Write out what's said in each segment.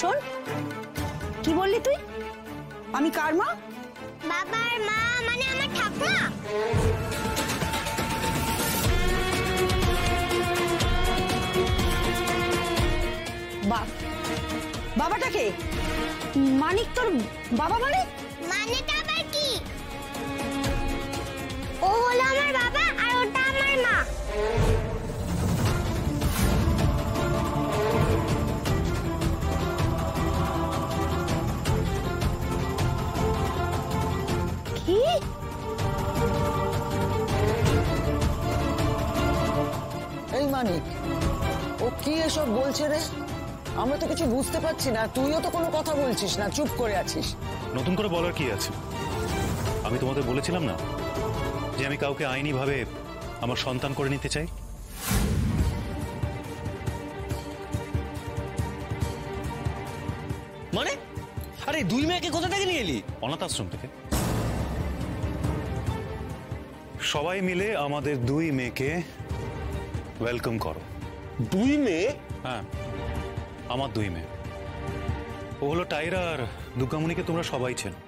শোন, কি বললি তুই? আমি কার মা? বাবার মা মানে আমার ঠাকুমা। বাবাটাকে? মানিক তোর বাবা? মানেটা আবার কি? ও হলো আমার বাবা আর ওটা আমার মা। কি? এই মানিক, ও কি এসব বলছে রে? আমরা তো কিছু বুঝতে পারছি না, তুইও তো কোনো কথা বলছিস না, চুপ করে আছিস। নতুন করে বলার কি আছে? আমি তোমাদের বলেছিলাম না যে আমি কাউকে আইনি ভাবে আমার সন্তান করে নিতে চাই। মানে আরে দুই মেয়েকে কোথা থেকে নিয়ে এলি? অনাথ আশ্রম থেকে। সবাই মিলে আমাদের দুই মেয়েকে ওয়েলকাম করো। দুই মেয়ে? হ্যাঁ, আমার দুই মেয়ে। ও হলো টাইরা আর দুর্গামণিকে তোমরা সবাই চেনো।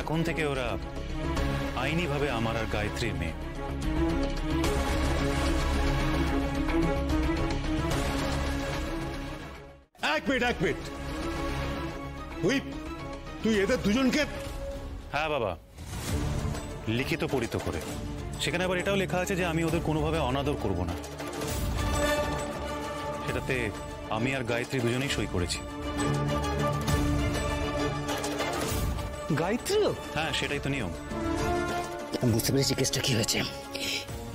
এখন থেকে ওরা আইনি ভাবে আমার আর গায়ত্রীর মেয়ে। এক মিনিট তুই এদের দুজনকে? হ্যাঁ বাবা, লিখিত পড়িত করে। সেখানে আবার এটাও লেখা আছে যে আমি ওদের কোনোভাবে অনাদর করব না। সেটাতে আমি আর গায়ত্রী দুজনেই সই করেছি। গায়ত্রীও? হ্যাঁ, সেটাই তো নিয়ম। বুঝতে পেরেছি কেসটা কি হয়েছে।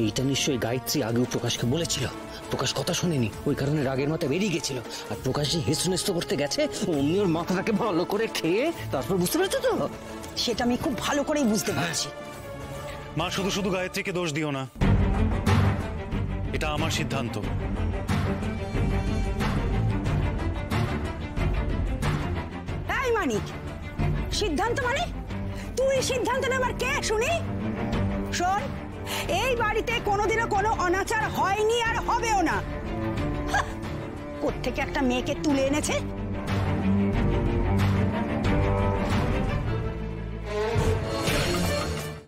এইটা নিশ্চয়ই গায়ত্রী আগেও প্রকাশকে বলেছিল। প্রকাশ কথা শোনেনি, ওই কারণে রাগের মাথা বেরিয়ে গেছিল। আর প্রকাশ যে হেসুনেস্ত করতে গেছে, অমনি ওর মাথাটাকে ভালো করে খেয়ে তারপর, বুঝতে পেরেছো তো? সেটা আমি খুব ভালো করেই বুঝতে পারছি। মা, শুধু শুধু গায়ত্রীকে দোষ দিও না, এটা আমার সিদ্ধান্ত। এই মানিক, সিদ্ধান্ত মানে? তুই সিদ্ধান্ত নেবার কে শুনি? শোন, এই বাড়িতে কোনোদিনও কোনো অনাচার হয়নি আর হবেও না। কোত্থেকে একটা মেয়েকে তুলে এনেছে